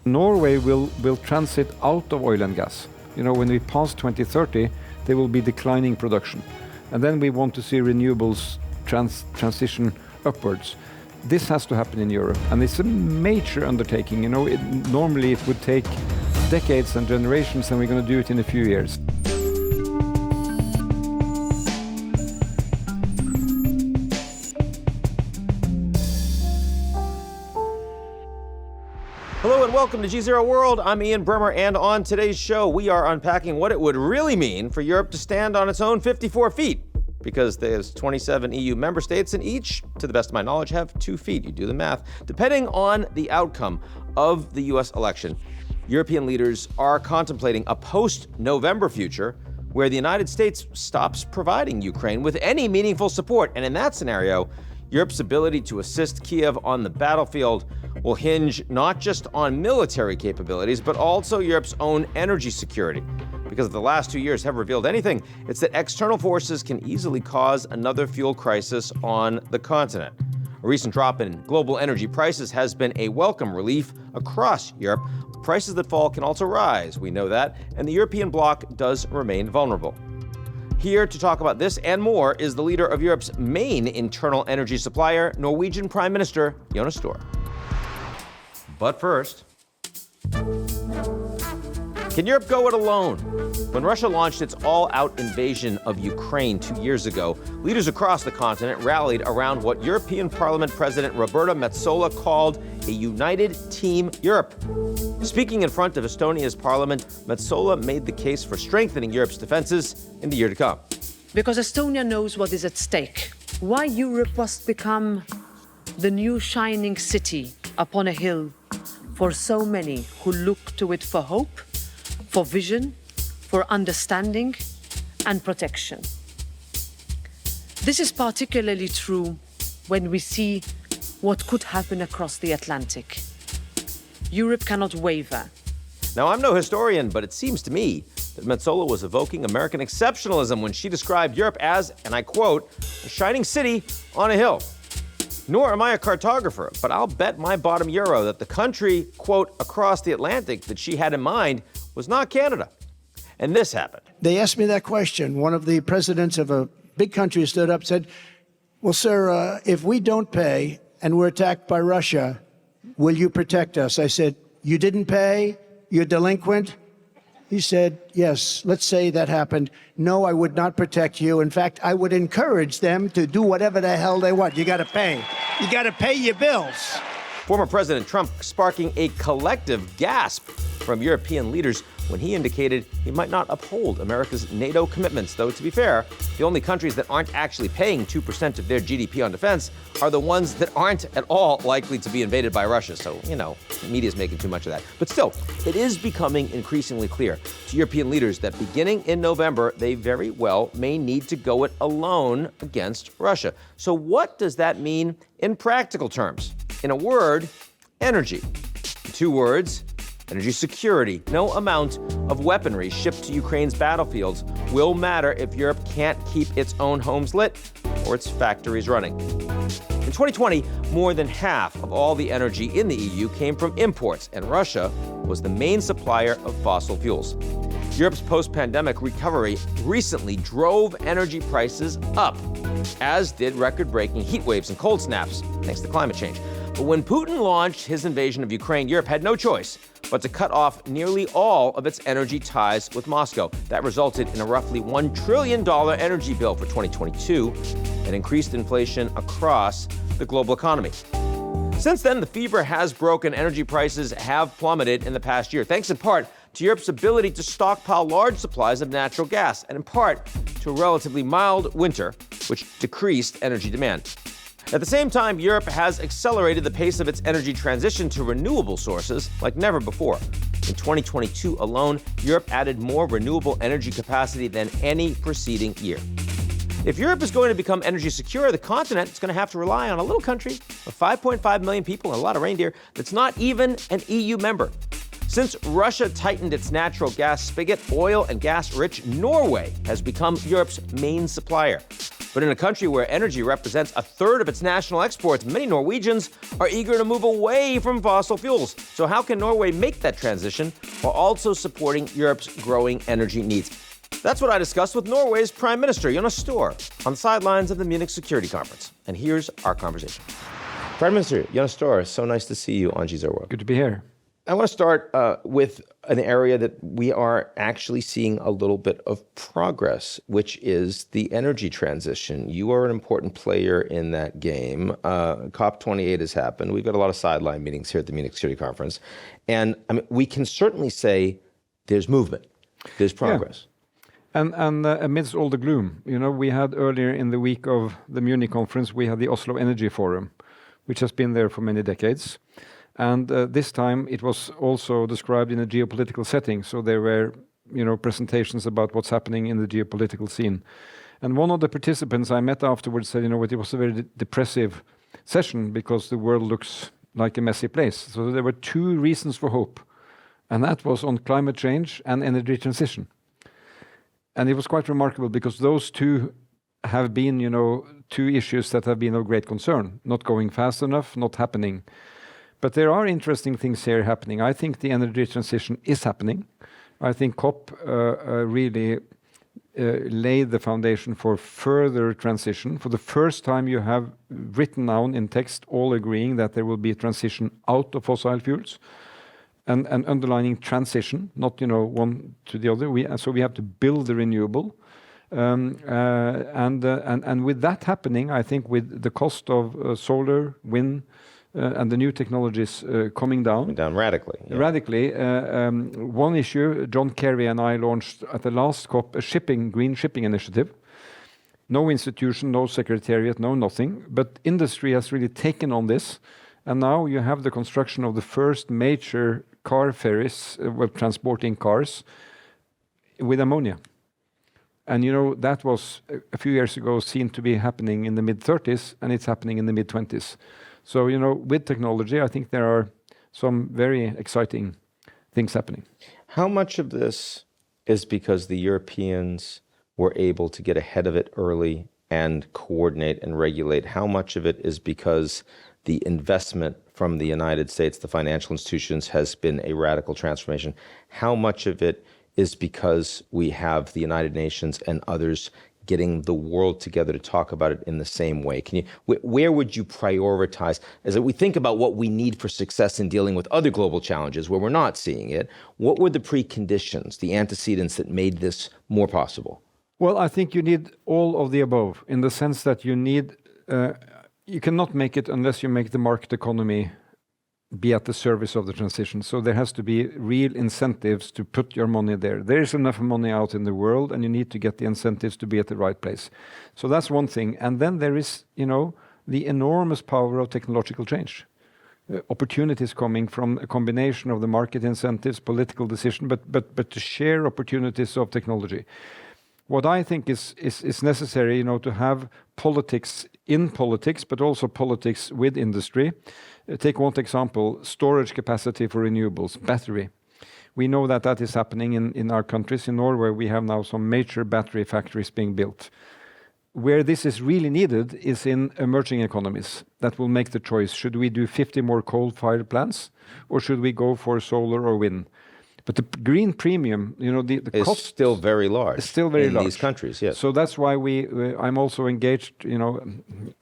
Norway will transit out of oil and gas. When we pass 2030, there will be declining production. And then we want to see renewables transition upwards. This has to happen in Europe, and it's a major undertaking. Normally it would take decades and generations, and we're going to do it in a few years. Hello and welcome to GZERO World. I'm Ian Bremmer, and on today's show, we are unpacking what it would really mean for Europe to stand on its own 54 feet. Because there's 27 EU member states, and each, to the best of my knowledge, have 2 feet. You do the math. Depending on the outcome of the US election, European leaders are contemplating a post-November future where the United States stops providing Ukraine with any meaningful support. And in that scenario, Europe's ability to assist Kiev on the battlefield will hinge not just on military capabilities, but also Europe's own energy security. Because if the last 2 years have revealed anything, it's that external forces can easily cause another fuel crisis on the continent. A recent drop in global energy prices has been a welcome relief across Europe. Prices that fall can also rise, we know that, and the European bloc does remain vulnerable. Here to talk about this and more is the leader of Europe's main internal energy supplier, Norwegian Prime Minister Jonas Støre. But first, can Europe go it alone? When Russia launched its all-out invasion of Ukraine 2 years ago, leaders across the continent rallied around what European Parliament President Roberta Metsola called a united Team Europe. Speaking in front of Estonia's parliament, Metsola made the case for strengthening Europe's defenses in the year to come. Because Estonia knows what is at stake. Why Europe must become the new shining city upon a hill for so many who look to it for hope, for vision, for understanding and protection. This is particularly true when we see what could happen across the Atlantic. Europe cannot waver. Now, I'm no historian, but it seems to me that Metsola was evoking American exceptionalism when she described Europe as, and I quote, a shining city on a hill. Nor am I a cartographer, but I'll bet my bottom euro that the country, quote, across the Atlantic that she had in mind was not Canada. And this happened. They asked me that question. One of the presidents of a big country stood up and said, well, sir, if we don't pay and we're attacked by Russia, will you protect us? I said, you didn't pay? You're delinquent? He said, yes, let's say that happened. No, I would not protect you. In fact, I would encourage them to do whatever the hell they want. You got to pay. You got to pay your bills. Former President Trump sparking a collective gasp from European leaders when he indicated he might not uphold America's NATO commitments. Though, to be fair, the only countries that aren't actually paying 2% of their GDP on defense are the ones that aren't at all likely to be invaded by Russia. So, the media's making too much of that. But still, it is becoming increasingly clear to European leaders that beginning in November, they very well may need to go it alone against Russia. So what does that mean in practical terms? In a word, energy. In 2 words, energy security. No amount of weaponry shipped to Ukraine's battlefields will matter if Europe can't keep its own homes lit or its factories running. In 2020, more than half of all the energy in the EU came from imports, and Russia was the main supplier of fossil fuels. Europe's post-pandemic recovery recently drove energy prices up, as did record-breaking heat waves and cold snaps, thanks to climate change. But when Putin launched his invasion of Ukraine, Europe had no choice but to cut off nearly all of its energy ties with Moscow. That resulted in a roughly $1 trillion energy bill for 2022 and increased inflation across the global economy. Since then, the fever has broken. Energy prices have plummeted in the past year, thanks in part to Europe's ability to stockpile large supplies of natural gas, and in part to a relatively mild winter, which decreased energy demand. At the same time, Europe has accelerated the pace of its energy transition to renewable sources like never before. In 2022 alone, Europe added more renewable energy capacity than any preceding year. If Europe is going to become energy secure, the continent is going to have to rely on a little country of 5.5 million people and a lot of reindeer that's not even an EU member. Since Russia tightened its natural gas spigot, oil and gas-rich Norway has become Europe's main supplier. But in a country where energy represents a third of its national exports, many Norwegians are eager to move away from fossil fuels. So how can Norway make that transition while also supporting Europe's growing energy needs? That's what I discussed with Norway's Prime Minister, Jonas Støre, on the sidelines of the Munich Security Conference. And here's our conversation. Prime Minister Jonas Støre, so nice to see you on GZERO World. Good to be here. I want to start with an area that we are actually seeing a little bit of progress, which is the energy transition. You are an important player in that game. COP28 has happened. We've got a lot of sideline meetings here at the Munich Security Conference. And I mean, we can certainly say there's movement, there's progress. Yeah. And amidst all the gloom, we had earlier in the week of the Munich conference, we had the Oslo Energy Forum, which has been there for many decades. And this time it was also described in a geopolitical setting. So there were, presentations about what's happening in the geopolitical scene. And one of the participants I met afterwards said, it was a very depressive session because the world looks like a messy place. So there were two reasons for hope. And that was on climate change and energy transition. And it was quite remarkable because those two have been, two issues that have been of great concern, not going fast enough, not happening. But there are interesting things here happening. I think the energy transition is happening. I think COP really laid the foundation for further transition. For the first time, you have written down in text all agreeing that there will be a transition out of fossil fuels and underlining transition, not one to the other. So we have to build the renewable. And with that happening, I think with the cost of solar, wind, and the new technologies coming down radically. Yeah. Radically. One issue, John Kerry and I launched at the last COP a green shipping initiative. No institution, no secretariat, no nothing. But industry has really taken on this. And now you have the construction of the first major car ferries, transporting cars with ammonia. And that was a few years ago seen to be happening in the mid-30s, and it's happening in the mid-20s. So, with technology, I think there are some very exciting things happening. How much of this is because the Europeans were able to get ahead of it early and coordinate and regulate? How much of it is because the investment from the United States, the financial institutions, has been a radical transformation? How much of it is because we have the United Nations and others getting the world together to talk about it in the same way? Where would you prioritize as we think about what we need for success in dealing with other global challenges where we're not seeing it? What were the preconditions, the antecedents that made this more possible? Well, I think you need all of the above in the sense that you need, you cannot make it unless you make the market economy be at the service of the transition. So there has to be real incentives to put your money there. There is enough money out in the world, and you need to get the incentives to be at the right place. So that's one thing. And then there is, the enormous power of technological change. Opportunities coming from a combination of the market incentives, political decision, but to share opportunities of technology. What I think is necessary, to have politics in politics, but also politics with industry. Take one example, storage capacity for renewables, battery. We know that is happening in our countries. In Norway, we have now some major battery factories being built. Where this is really needed is in emerging economies that will make the choice. Should we do 50 more coal-fired plants, or should we go for solar or wind? But the green premium, the cost is still very large. It's still very large in these countries, yes. So that's why I'm also engaged,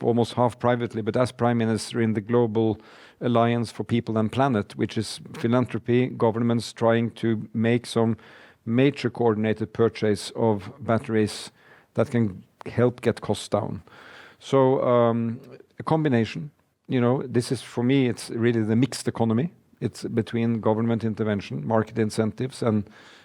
almost half privately, but as Prime Minister in the Global Alliance for People and Planet, which is philanthropy, governments trying to make some major coordinated purchase of batteries that can help get costs down. So a combination, this is, for me, it's really the mixed economy. It's between government intervention, market incentives, and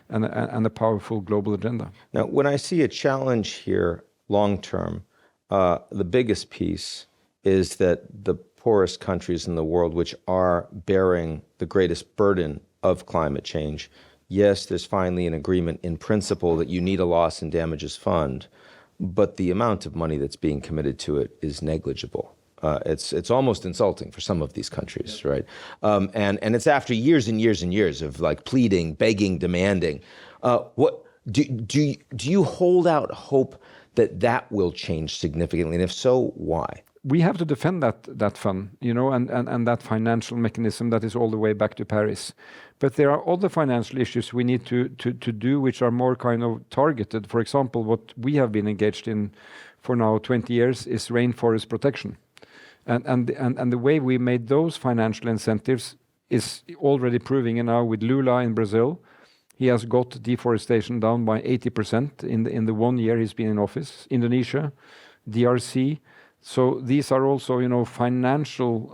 a powerful global agenda. Now, when I see a challenge here long term, the biggest piece is that the poorest countries in the world, which are bearing the greatest burden of climate change, yes, there's finally an agreement in principle that you need a loss and damages fund, but the amount of money that's being committed to it is negligible. It's almost insulting for some of these countries, right? And it's after years and years and years of pleading, begging, demanding. What do you hold out hope that will change significantly? And if so, why? We have to defend that fund, and that financial mechanism that is all the way back to Paris. But there are other financial issues we need to do, which are more kind of targeted. For example, what we have been engaged in for now 20 years is rainforest protection. And the way we made those financial incentives is already proving it now with Lula in Brazil. He has got deforestation down by 80% in the 1 year he's been in office. Indonesia, DRC. So these are also, financial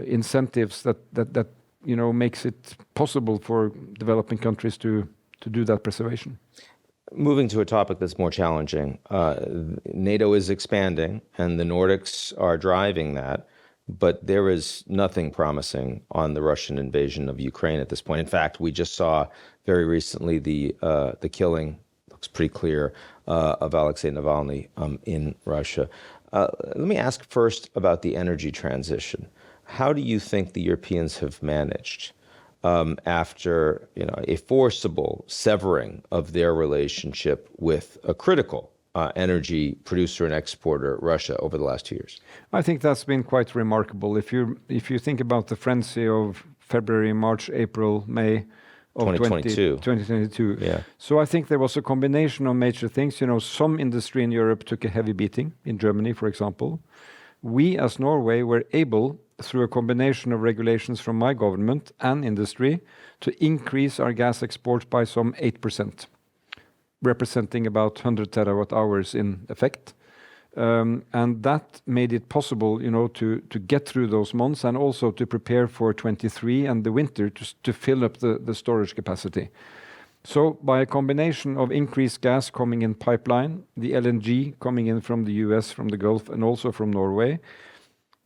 incentives that makes it possible for developing countries to do that preservation. Moving to a topic that's more challenging, NATO is expanding, and the Nordics are driving that, but there is nothing promising on the Russian invasion of Ukraine at this point. In fact, we just saw very recently the killing, looks pretty clear, of Alexei Navalny in Russia. Let me ask first about the energy transition. How do you think the Europeans have managed after a forcible severing of their relationship with a critical energy producer and exporter, Russia, over the last 2 years? I think that's been quite remarkable. If you think about the frenzy of February, March, April, May of 2022. Yeah. So I think there was a combination of major things. Some industry in Europe took a heavy beating, in Germany, for example. We, as Norway, were able, through a combination of regulations from my government and industry, to increase our gas exports by some 8%, representing about 100 terawatt hours in effect. And that made it possible, to get through those months and also to prepare for 23 and the winter to fill up the storage capacity. So by a combination of increased gas coming in pipeline, the LNG coming in from the US, from the Gulf, and also from Norway,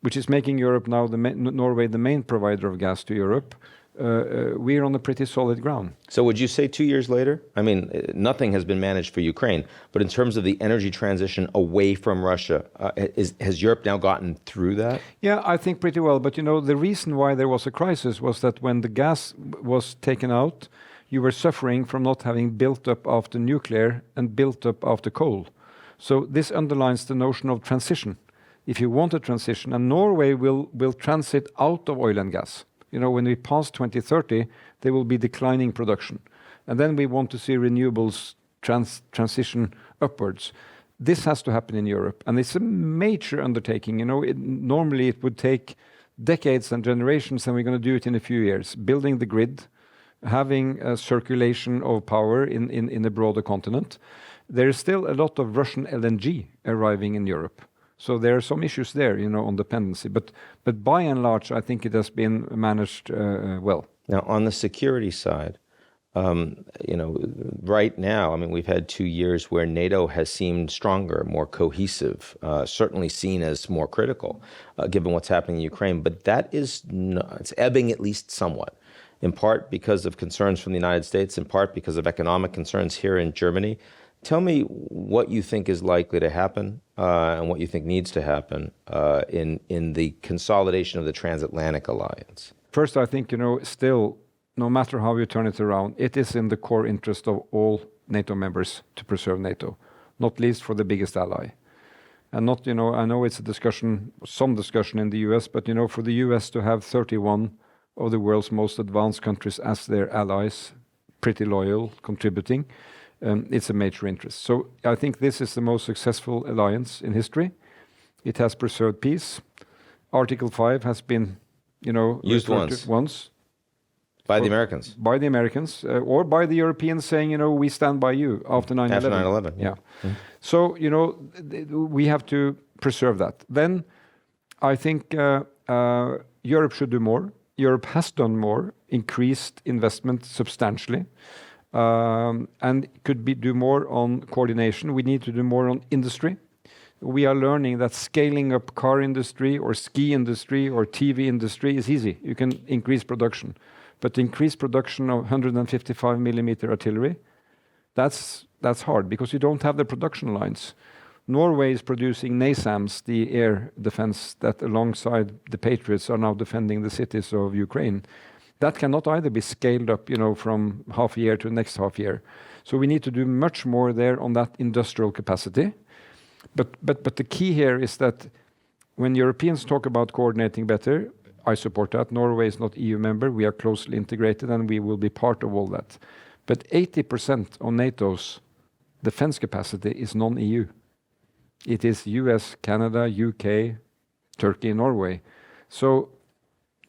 which is making Europe now, Norway, the main provider of gas to Europe, we're on a pretty solid ground. So would you say 2 years later? I mean, nothing has been managed for Ukraine, but in terms of the energy transition away from Russia, has Europe now gotten through that? Yeah, I think pretty well. But the reason why there was a crisis was that when the gas was taken out, you were suffering from not having built up after nuclear and built up after coal. So this underlines the notion of transition. If you want a transition, and Norway will transit out of oil and gas. When we pass 2030, there will be declining production. And then we want to see renewables transition upwards. This has to happen in Europe. And it's a major undertaking. Normally it would take decades and generations, and we're going to do it in a few years. Building the grid, having a circulation of power in the broader continent. There is still a lot of Russian LNG arriving in Europe. So there are some issues there, on dependency. But by and large, I think it has been managed well. Now, on the security side, right now, we've had 2 years where NATO has seemed stronger, more cohesive, certainly seen as more critical, given what's happening in Ukraine. But that is it's ebbing at least somewhat, in part because of concerns from the United States, in part because of economic concerns here in Germany. Tell me what you think is likely to happen and what you think needs to happen in the consolidation of the transatlantic alliance. First, I think, still, no matter how you turn it around, it is in the core interest of all NATO members to preserve NATO, not least for the biggest ally. And not, I know it's some discussion in the US, but, for the US to have 31 of the world's most advanced countries as their allies, pretty loyal, contributing, it's a major interest. So I think this is the most successful alliance in history. It has preserved peace. Article 5 has been, used once. By the Americans. By the Americans, or by the Europeans saying, we stand by you after 9/11. After 9/11, yeah. Mm-hmm. So, we have to preserve that. Then I think Europe should do more. Europe has done more, increased investment substantially. And could do more on coordination. We need to do more on industry. We are learning that scaling up car industry or ski industry or TV industry is easy. You can increase production. But increase production of 155 millimeter artillery, that's hard because you don't have the production lines. Norway is producing NASAMS, the air defense that alongside the Patriots are now defending the cities of Ukraine. that cannot either be scaled up, from half a year to the next half year. So we need to do much more there on that industrial capacity. But the key here is that when Europeans talk about coordinating better, I support that. Norway is not EU member. We are closely integrated and we will be part of all that. But 80% of NATO's defense capacity is non-EU. It is US, Canada, UK, Turkey, Norway. So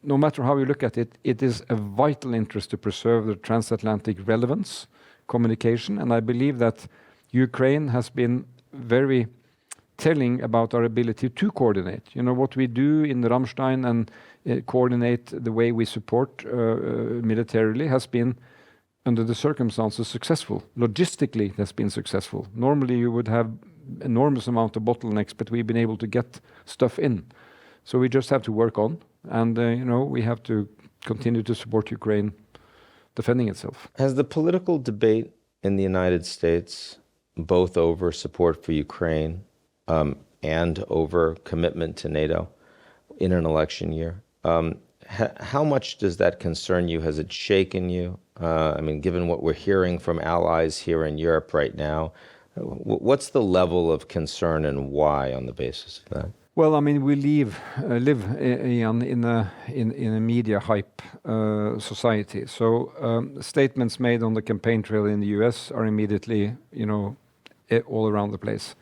no matter how you look at it, it is a vital interest to preserve the transatlantic relevance, communication, and I believe that Ukraine has been very telling about our ability to coordinate. What we do in Ramstein and coordinate the way we support militarily has been, under the circumstances, successful. Logistically, it has been successful. Normally, you would have enormous amount of bottlenecks, but we've been able to get stuff in. So we just have to work on, and we have to continue to support Ukraine defending itself. Has the political debate in the United States, both over support for Ukraine and over commitment to NATO in an election year, how much does that concern you? Has it shaken you? Given what we're hearing from allies here in Europe right now, what's the level of concern and why on the basis of that? Well, we live Ian, in a media hype society. So statements made on the campaign trail in the US are immediately, all around the place.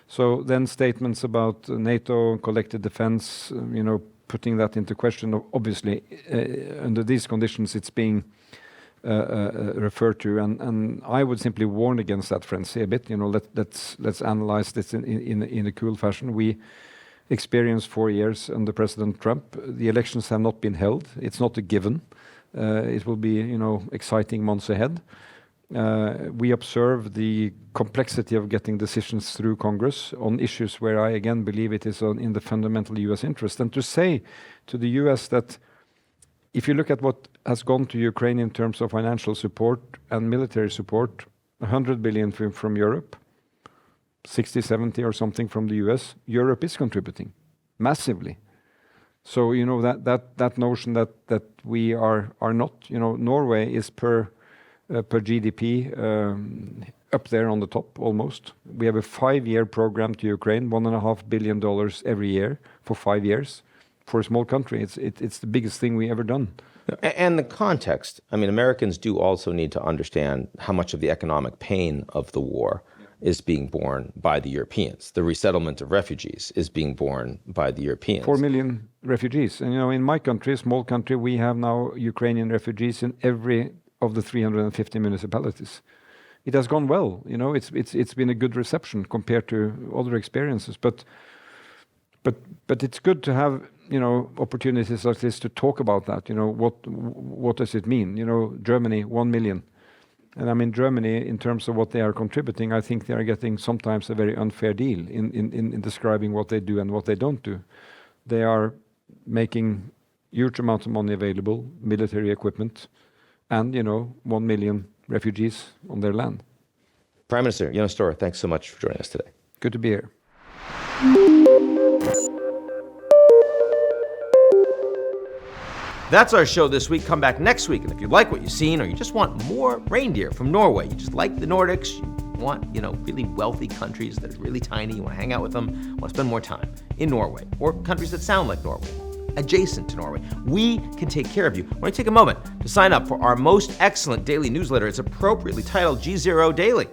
So then statements about NATO, collective defense, putting that into question. Obviously, under these conditions, it's being referred to, and I would simply warn against that frenzy a bit. Let's analyze this in a cool fashion. We experienced 4 years under President Trump. The elections have not been held. It's not a given. It will be, exciting months ahead. We observe the complexity of getting decisions through Congress on issues where I again believe it is in the fundamental US interest. And to say to the US that if you look at what has gone to Ukraine in terms of financial support and military support, 100 billion from Europe, 60, 70 or something from the US, Europe is contributing massively. So, that notion that we are not, Norway is per GDP up there on the top almost. We have a 5-year program to Ukraine, $1.5 billion every year for 5 years. For a small country, it's the biggest thing we ever done. And the context, Americans do also need to understand how much of the economic pain of the war is being borne by the Europeans. The resettlement of refugees is being borne by the Europeans. 4 million refugees. And, in my country, a small country, we have now Ukrainian refugees in every of the 350 municipalities. It has gone well. It's been a good reception compared to other experiences. But it's good to have, opportunities like this to talk about that. What does it mean? Germany, 1 million. And Germany, in terms of what they are contributing, I think they are getting sometimes a very unfair deal in describing what they do and what they don't do. They are making huge amounts of money available, military equipment, and, 1 million refugees on their land. Prime Minister Jonas Støre, thanks so much for joining us today. Good to be here. That's our show this week. Come back next week. And if you like what you've seen, or you just want more reindeer from Norway, you just like the Nordics, you want, really wealthy countries that are really tiny, you want to hang out with them, want to spend more time in Norway, or countries that sound like Norway, adjacent to Norway, we can take care of you. I want to take a moment to sign up for our most excellent daily newsletter. It's appropriately titled GZERO Daily.